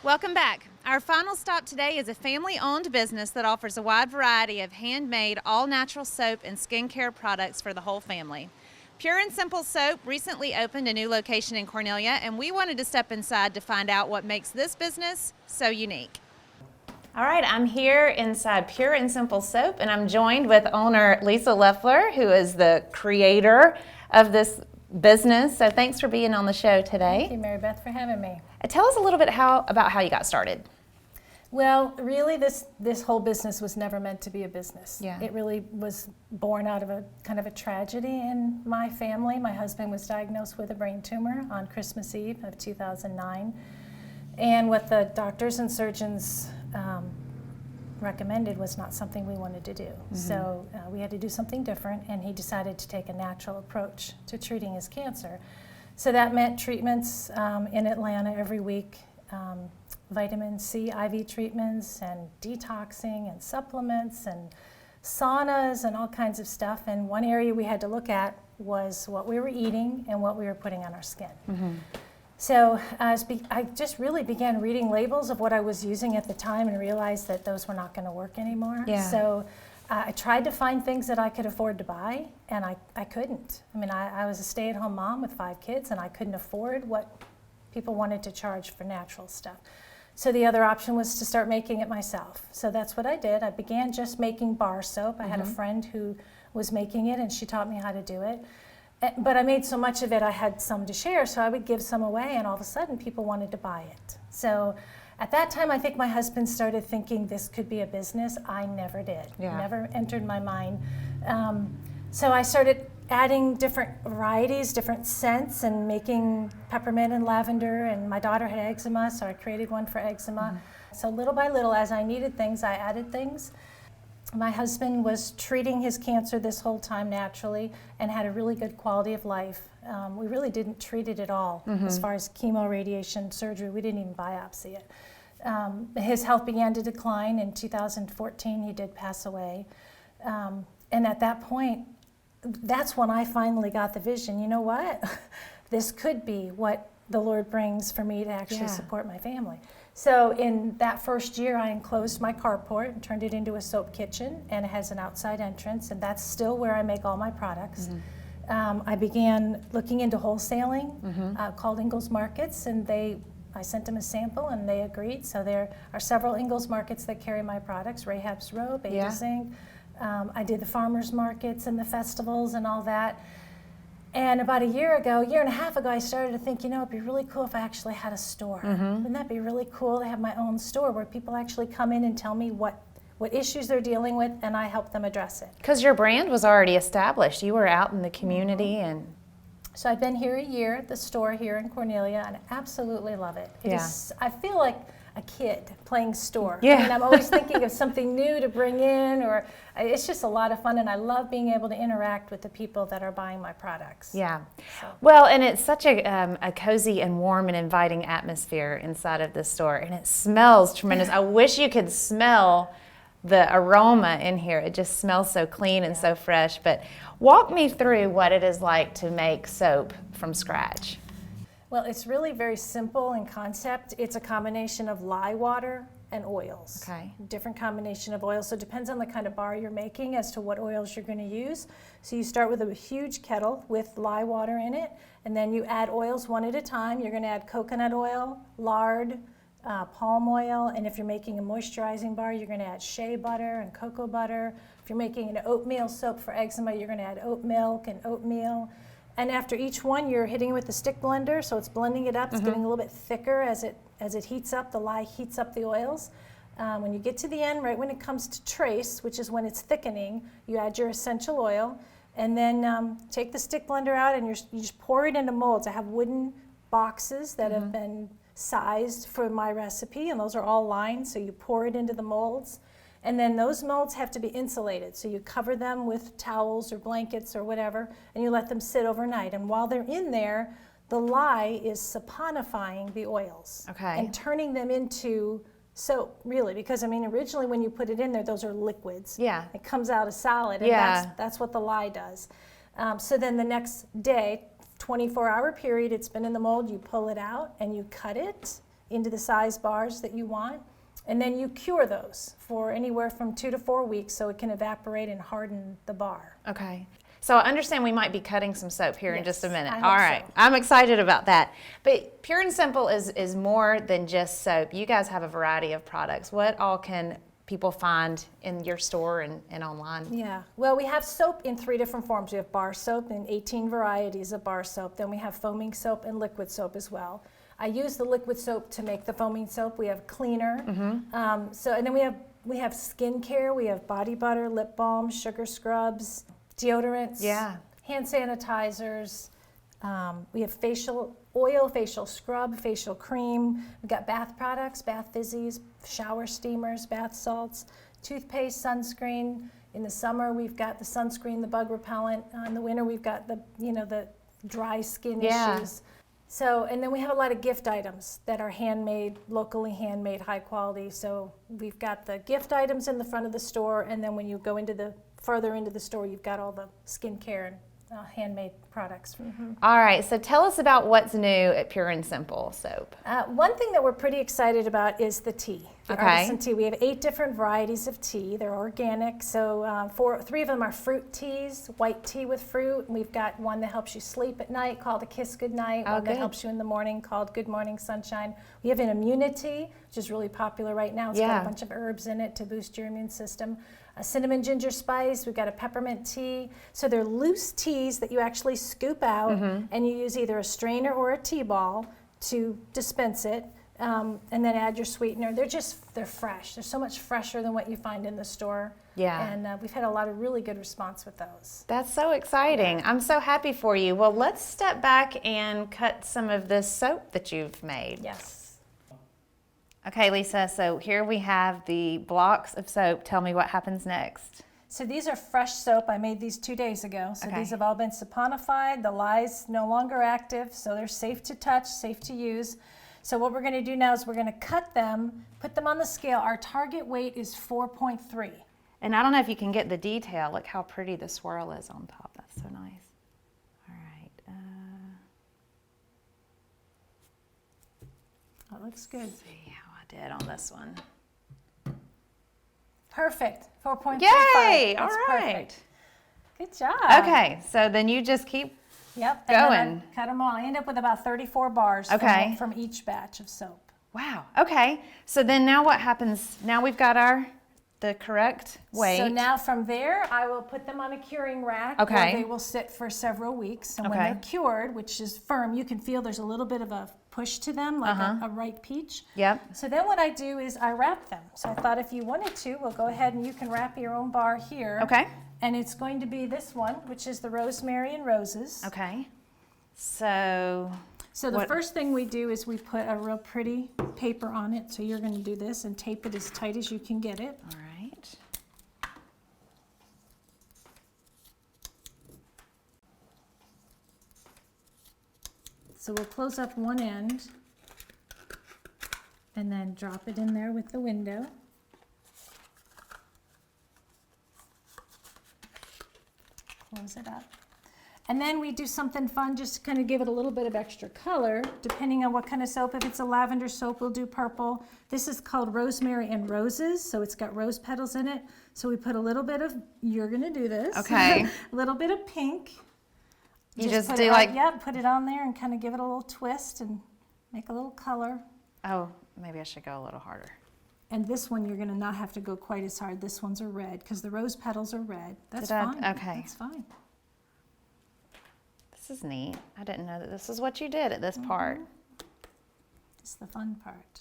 Welcome back. Our final stop today is a family-owned business that offers a wide variety of handmade, all-natural soap and skincare products for the whole family. Pure and Simple Soap recently opened a new location in Cornelia, and we wanted to step inside to find out what makes this business so unique. All right, I'm here inside Pure and Simple Soap, and I'm joined with owner Lisa Leffler, who is the creator of this business. So thanks for being on the show today. Thank you, Mary Beth, for having me. Tell us a little bit about how you got started. Well, really, this whole business was never meant to be a business. Yeah. It really was born out of a kind of a tragedy in my family. My husband was diagnosed with a brain tumor on Christmas Eve of 2009. And what the doctors and surgeons recommended was not something we wanted to do. Mm-hmm. So we had to do something different, and he decided to take a natural approach to treating his cancer. So that meant treatments in Atlanta every week, vitamin C IV treatments and detoxing and supplements and saunas and all kinds of stuff. And one area we had to look at was what we were eating and what we were putting on our skin. Mm-hmm. So I just really began reading labels of what I was using at the time and realized that those were not going to work anymore. Yeah. So I tried to find things that I could afford to buy, and I couldn't. I mean, I was a stay-at-home mom with 5 kids, and I couldn't afford what people wanted to charge for natural stuff. So the other option was to start making it myself. So that's what I did. I began just making bar soap. I had a friend who was making it, and she taught me how to do it. But I made so much of it, I had some to share, so I would give some away, and all of a sudden people wanted to buy it. So at that time, I think my husband started thinking this could be a business. I never did. Yeah. Never entered my mind. So I started adding different varieties, different scents, and making peppermint and lavender, and my daughter had eczema, so I created one for eczema. Mm-hmm. So little by little, as I needed things, I added things. My husband was treating his cancer this whole time naturally and had a really good quality of life. We really didn't treat it at all. Mm-hmm. As far as chemo, radiation, surgery, we didn't even biopsy it. His health began to decline. In 2014, he did pass away. And at that point, that's when I finally got the vision. You know what? This could be what the Lord brings for me to actually support my family. So in that first year, I enclosed my carport and turned it into a soap kitchen, and it has an outside entrance, and that's still where I make all my products. Mm-hmm. I began looking into wholesaling, called Ingles Markets, and I sent them a sample, and they agreed. So there are several Ingles Markets that carry my products, Rahab's Row, Beta Zinc. I did the farmers markets and the festivals and all that. And about a year and a half ago, I started to think, it'd be really cool if I actually had a store. Mm-hmm. Wouldn't that be really cool to have my own store where people actually come in and tell me what issues they're dealing with, and I help them address it? Because your brand was already established. You were out in the community. Mm-hmm. And so I've been here a year at the store here in Cornelia, and I absolutely love it. I feel like a kid playing store. Yeah. I mean, I'm always thinking of something new to bring in, or it's just a lot of fun, and I love being able to interact with the people that are buying my products. Yeah. So. Well, and it's such a cozy and warm and inviting atmosphere inside of the store, and it smells tremendous. I wish you could smell the aroma in here. It just smells so clean and so fresh. But walk me through what it is like to make soap from scratch. Well, it's really very simple in concept. It's a combination of lye water and oils. Okay. Different combination of oils. So it depends on the kind of bar you're making as to what oils you're going to use. So you start with a huge kettle with lye water in it, and then you add oils one at a time. You're going to add coconut oil, lard, palm oil, and if you're making a moisturizing bar, you're going to add shea butter and cocoa butter. If you're making an oatmeal soap for eczema, you're going to add oat milk and oatmeal. And after each one, you're hitting it with the stick blender, so it's blending it up. It's getting a little bit thicker as it heats up. The lye heats up the oils. When you get to the end, right when it comes to trace, which is when it's thickening, you add your essential oil, and then take the stick blender out, and you just pour it into molds. I have wooden boxes that have been sized for my recipe, and those are all lined, so you pour it into the molds. And then those molds have to be insulated, so you cover them with towels or blankets or whatever, and you let them sit overnight. And while they're in there, the lye is saponifying the oils and turning them into soap, really, because originally when you put it in there, those are liquids. Yeah. It comes out a solid, and that's what the lye does. So then the next day, 24-hour period, it's been in the mold, you pull it out and you cut it, into the size bars that you want. And then you cure those for anywhere from 2 to 4 weeks so it can evaporate and harden the bar. Okay. So I understand we might be cutting some soap here in Yes, just a minute. I hope All right. so. I'm excited about that. But Pure and Simple is more than just soap. You guys have a variety of products. What all can people find in your store and online? Yeah, well, we have soap in 3 different forms. We have bar soap and 18 varieties of bar soap. Then we have foaming soap and liquid soap as well. I use the liquid soap to make the foaming soap. We have cleaner. And then we have skincare. We have body butter, lip balm, sugar scrubs, deodorants, hand sanitizers. We have facial oil, facial scrub, facial cream. We've got bath products, bath fizzies, shower steamers, bath salts, toothpaste, sunscreen. In the summer, we've got the sunscreen, the bug repellent. In the winter, we've got the dry skin issues. So, and then we have a lot of gift items that are handmade, locally handmade, high quality. So we've got the gift items in the front of the store, and then when you go further into the store, you've got all the skincare and handmade products. All right, so tell us about what's new at Pure and Simple Soap. One thing that we're pretty excited about is the tea, the artisan tea. We have 8 different varieties of tea. They're organic, so 3 of them are fruit teas, white tea with fruit. And we've got one that helps you sleep at night called a Kiss Goodnight, one that helps you in the morning called Good Morning Sunshine. We have an immunity, which is really popular right now. It's got a bunch of herbs in it to boost your immune system. A cinnamon ginger spice, we've got a peppermint tea. So they're loose teas that you actually scoop out and you use either a strainer or a tea ball to dispense it and then add your sweetener. They're fresh. They're so much fresher than what you find in the store. Yeah. And we've had a lot of really good response with those. That's so exciting. Yeah. I'm so happy for you. Well, let's step back and cut some of this soap that you've made. Yes. Okay, Lisa, so here we have the blocks of soap. Tell me what happens next. So these are fresh soap. I made these 2 days ago. So these have all been saponified. The lye's no longer active, so they're safe to touch, safe to use. So what we're going to do now is we're going to cut them, put them on the scale. Our target weight is 4.3. And I don't know if you can get the detail. Look how pretty the swirl is on top. That's so nice. All right. That looks good. Let's see how I did on this one. Perfect. 4.35. Yay! That's all right. Perfect. Good job. Okay, so then you just keep going. And cut them all. I end up with about 34 bars from each batch of soap. Wow. Okay. So then now what happens? Now we've got the correct weight. So now from there, I will put them on a curing rack where they will sit for several weeks. And when they're cured, which is firm, you can feel there's a little bit of a push to them, like a ripe peach. Yep. So then what I do is I wrap them. So I thought if you wanted to, we'll go ahead and you can wrap your own bar here. Okay. And it's going to be this one, which is the Rosemary and Roses. Okay. So the first thing we do is we put a real pretty paper on it. So you're going to do this and tape it as tight as you can get it. All right. So we'll close up one end and then drop it in there with the window. Close it up. And then we do something fun just to kind of give it a little bit of extra color, depending on what kind of soap. If it's a lavender soap, we'll do purple. This is called Rosemary and Roses, so it's got rose petals in it. So we put a little bit of, you're going to do this. Okay. A little bit of pink. You just put do it like... put it on there and kind of give it a little twist and make a little color. Oh, maybe I should go a little harder. And this one, you're going to not have to go quite as hard. This one's a red because the rose petals are red. That's fine. Okay. That's fine. This is neat. I didn't know that this is what you did at this part. It's the fun part.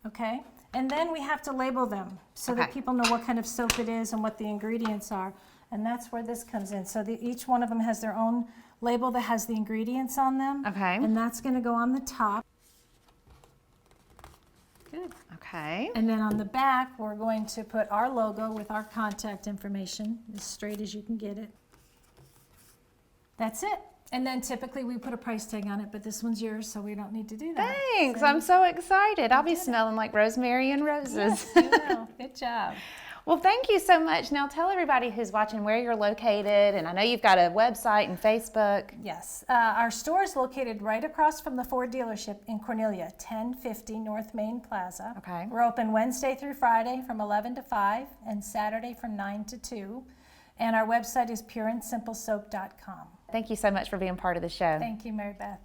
Okay. And then we have to label them so that people know what kind of soap it is and what the ingredients are. And that's where this comes in. So each one of them has their own label that has the ingredients on them. Okay. And that's going to go on the top. Good. Okay. And then on the back, we're going to put our logo with our contact information as straight as you can get it. That's it. And then typically we put a price tag on it, but this one's yours, so we don't need to do that. Thanks. I'm so excited. I'll be smelling like rosemary and roses. Yes, you will. Good job. Well, thank you so much. Now tell everybody who's watching where you're located, and I know you've got a website and Facebook. Yes, our store is located right across from the Ford dealership in Cornelia, 1050 North Main Plaza. Okay. We're open Wednesday through Friday from 11 to 5 and Saturday from 9 to 2. And our website is pureandsimplesoap.com. Thank you so much for being part of the show. Thank you, Mary Beth.